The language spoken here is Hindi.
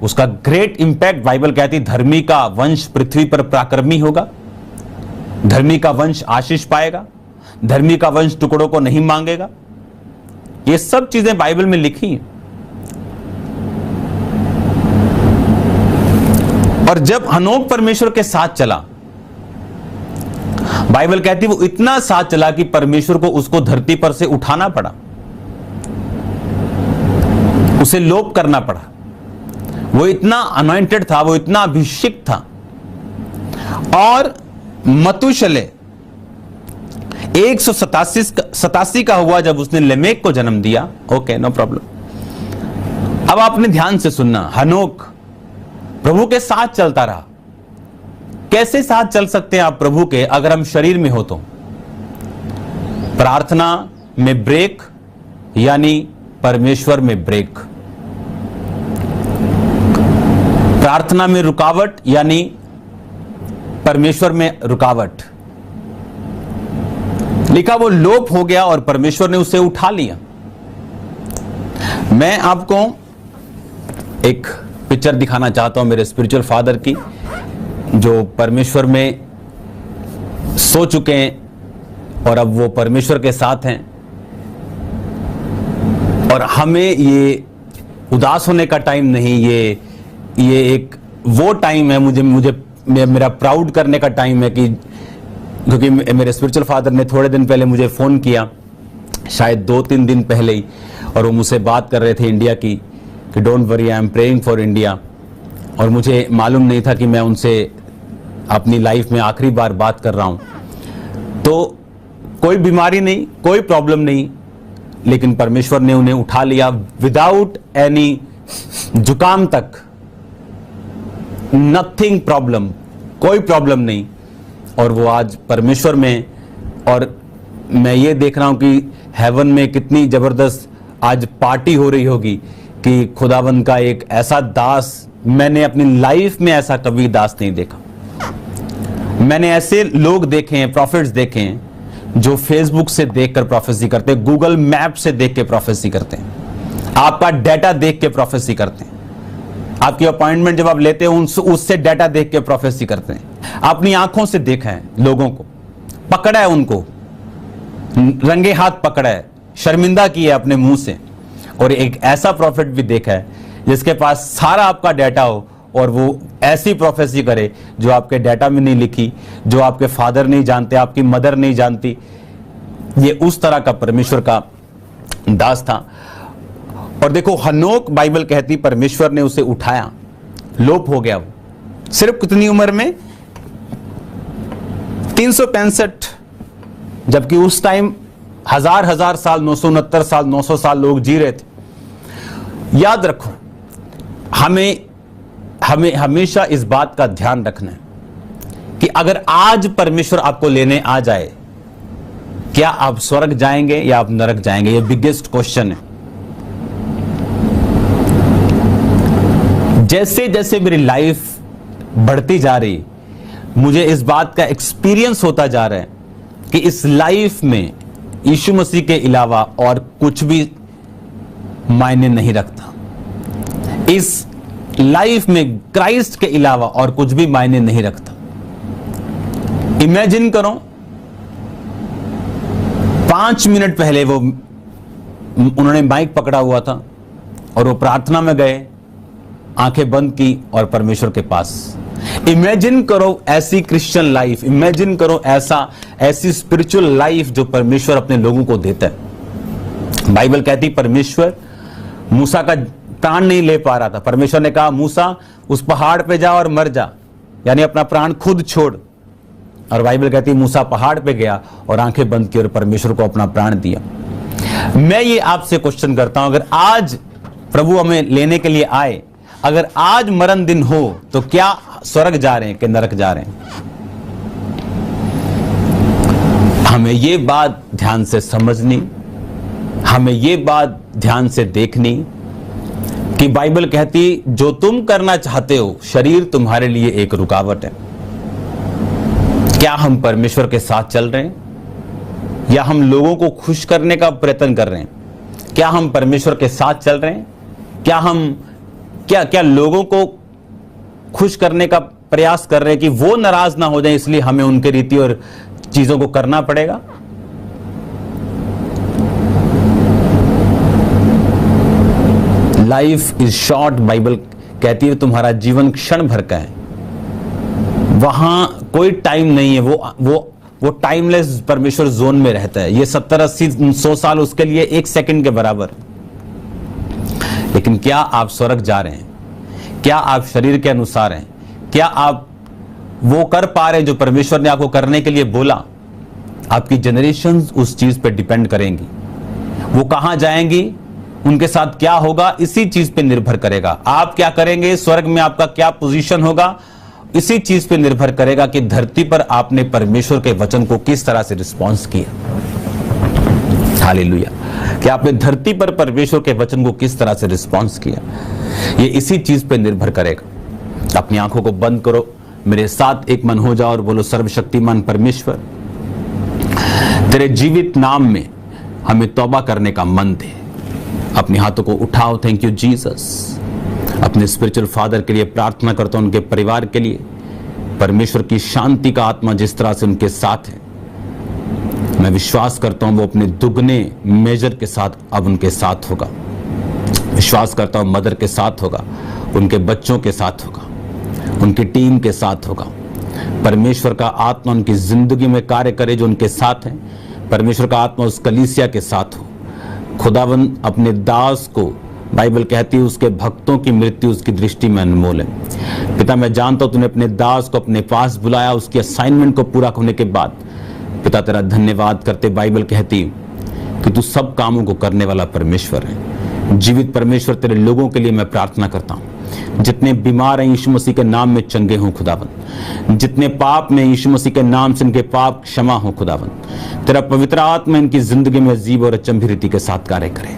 उसका ग्रेट इंपैक्ट, बाइबल कहती धर्मी का वंश पृथ्वी पर पराक्रमी होगा, धर्मी का वंश आशीष पाएगा, धर्मी का वंश टुकड़ों को नहीं मांगेगा। ये सब चीजें बाइबल में लिखी हैं। और जब हनोक परमेश्वर के साथ चला, बाइबल कहती वो इतना साथ चला कि परमेश्वर को उसको धरती पर से उठाना पड़ा, उसे लोप करना पड़ा। वो इतना अनॉइंटेड था, वो इतना अभिषिक्त था। और मतुशले 187 का हुआ जब उसने लेमेक को जन्म दिया। Okay, no problem. अब आपने ध्यान से सुनना, हनोक प्रभु के साथ चलता रहा। कैसे साथ चल सकते हैं आप प्रभु के अगर हम शरीर में हो तो? प्रार्थना में ब्रेक यानी परमेश्वर में ब्रेक, प्रार्थना में रुकावट यानी परमेश्वर में रुकावट। लिखा वो लोप हो गया और परमेश्वर ने उसे उठा लिया। मैं आपको एक पिक्चर दिखाना चाहता हूं मेरे स्पिरिचुअल फादर की, जो परमेश्वर में सो चुके हैं और अब वो परमेश्वर के साथ हैं। और हमें ये उदास होने का टाइम नहीं, ये एक वो टाइम है, मुझे मेरा प्राउड करने का टाइम है कि क्योंकि मेरे स्पिरिचुअल फादर ने थोड़े दिन पहले मुझे फ़ोन किया, शायद 2-3 दिन पहले ही, और वो मुझसे बात कर रहे थे इंडिया की कि don't worry, I am praying for India. और मुझे मालूम नहीं था कि मैं उनसे अपनी लाइफ में आखिरी बार बात कर रहा हूँ। तो कोई बीमारी नहीं, कोई प्रॉब्लम नहीं, लेकिन परमेश्वर ने उन्हें उठा लिया विदाउट एनी जुकाम तक, नथिंग प्रॉब्लम, कोई प्रॉब्लम नहीं। और वो आज परमेश्वर में, और मैं ये देख रहा हूं कि हेवन में कितनी जबरदस्त आज पार्टी हो रही होगी कि खुदावंद का एक ऐसा दास, मैंने अपनी लाइफ में ऐसा कभी दास नहीं देखा। मैंने ऐसे लोग देखे हैं, प्रॉफिट्स देखे हैं, जो फेसबुक से देखकर प्रोफेसी करते हैं, गूगल मैप से देख के प्रोफेसी करते हैं, आपका डाटा देख के प्रोफेसी करते हैं, आपकी अपॉइंटमेंट जब आप लेते हैं उससे डाटा देख के प्रोफेसी करते हैं। अपनी आंखों से देखा है, लोगों को पकड़ा है, उनको रंगे हाथ पकड़ा है, शर्मिंदा किया अपने मुंह से। और एक ऐसा प्रॉफिट भी देखा है जिसके पास सारा आपका डाटा हो और वो ऐसी प्रोफेसी करे जो आपके डाटा में नहीं लिखी, जो आपके फादर नहीं जानते, आपकी मदर नहीं जानती। ये उस तरह का परमेश्वर का दास था। और देखो हनोक, बाइबल कहती परमेश्वर ने उसे उठाया, लोप हो गया वो। सिर्फ कितनी उम्र में? 365, जबकि उस टाइम हजार साल, 969 साल, 900 साल लोग जी रहे थे। याद रखो, हमें हमेशा इस बात का ध्यान रखना है कि अगर आज परमेश्वर आपको लेने आ जाए, क्या आप स्वर्ग जाएंगे या आप नरक जाएंगे? ये बिगेस्ट क्वेश्चन है। जैसे जैसे मेरी लाइफ बढ़ती जा रही, मुझे इस बात का एक्सपीरियंस होता जा रहा है कि इस लाइफ में यीशु मसीह के अलावा और कुछ भी मायने नहीं रखता। इस लाइफ में क्राइस्ट के अलावा और कुछ भी मायने नहीं रखता। इमेजिन करो, 5 मिनट पहले उन्होंने माइक पकड़ा हुआ था और वो प्रार्थना में गए, आंखें बंद की और परमेश्वर के पास। इमेजिन करो ऐसी क्रिश्चियन लाइफ, इमेजिन करो ऐसी स्पिरिचुअल लाइफ जो परमेश्वर अपने लोगों को देता है। बाइबल कहती परमेश्वर मूसा का प्राण नहीं ले पा रहा था। परमेश्वर ने कहा मूसा उस पहाड़ पे जा और मर जा, यानी अपना प्राण खुद छोड़। और बाइबल कहती मूसा पहाड़ पे गया और आंखें बंद की और परमेश्वर को अपना प्राण दिया। मैं ये आपसे क्वेश्चन करता हूं, अगर आज प्रभु हमें लेने के लिए आए, अगर आज मरण दिन हो, तो क्या स्वर्ग जा रहे हैं कि नरक जा रहे हैं? हमें ये बात ध्यान से समझनी, हमें ये बात ध्यान से देखनी कि बाइबल कहती जो तुम करना चाहते हो, शरीर तुम्हारे लिए एक रुकावट है। क्या हम परमेश्वर के साथ चल रहे हैं या हम लोगों को खुश करने का प्रयत्न कर रहे हैं? क्या हम परमेश्वर के साथ चल रहे हैं? क्या हम क्या क्या लोगों को खुश करने का प्रयास कर रहे हैं कि वो नाराज ना हो जाए, इसलिए हमें उनके रीति और चीजों को करना पड़ेगा? लाइफ इज शॉर्ट, बाइबल कहती है तुम्हारा जीवन क्षण भर का है, वहां कोई टाइम नहीं है, वो टाइमलेस परमेश्वर जोन में रहता है। ये 70, 80, 100 साल उसके लिए 1 सेकंड के बराबर। लेकिन क्या आप स्वर्ग जा रहे हैं? क्या आप शरीर के अनुसार हैं? क्या आप वो कर पा रहे हैं जो परमेश्वर ने आपको करने के लिए बोला? आपकी जनरेशंस उस चीज पे डिपेंड करेंगी। वो कहां जाएंगी, उनके साथ क्या होगा, इसी चीज पे निर्भर करेगा। आप क्या करेंगे, स्वर्ग में आपका क्या पोजीशन होगा, इसी चीज पे निर्भर करेगा कि धरती पर आपने परमेश्वर के वचन को किस तरह से रिस्पॉन्स किया। हालेलुया। कि आपने धरती पर परमेश्वर के वचन को किस तरह से रिस्पॉन्स किया, ये इसी चीज पे निर्भर करेगा। अपनी आंखों को बंद करो, मेरे साथ एक मन हो जाओ और बोलो, सर्वशक्तिमान परमेश्वर, तेरे जीवित नाम में हमें तौबा करने का मन दे। अपने हाथों को उठाओ। Thank you Jesus. अपने स्पिरिचुअल फादर के लिए प्रार्थना करता हूं, उनके परिवार के लिए। परमेश्वर की शांति का आत्मा जिस तरह से उनके साथ है, मैं विश्वास करता हूं वो अपने दुगने मेजर के साथ अब उनके साथ होगा। विश्वास करता हूं मदर के साथ होगा, उनके बच्चों के साथ होगा, उनकी टीम के साथ होगा। परमेश्वर का आत्मा उनकी जिंदगी में कार्य करे जो उनके साथ है। परमेश्वर का आत्मा उस कलीसिया के साथ हो। खुदावन अपने दास को, बाइबल कहती है उसके भक्तों की मृत्यु उसकी दृष्टि में अनमोल है। पिता मैं जानता हूं तूने अपने दास को अपने पास बुलाया, उसकी असाइनमेंट को पूरा होने के बाद पिता तेरा धन्यवाद करते। बाइबल कहती कि तू सब कामों को करने वाला परमेश्वर है। जीवित परमेश्वर, तेरे लोगों के लिए मैं प्रार्थना करता हूं, जितने बीमार हैं यीशु मसीह के नाम में चंगे हों खुदावन। जितने पाप में यीशु मसीह के नाम से इनके पाप क्षमा हो खुदावन। तेरा पवित्र आत्मा इनकी जिंदगी में अजीब और अचंभी रीति के साथ कार्य करे।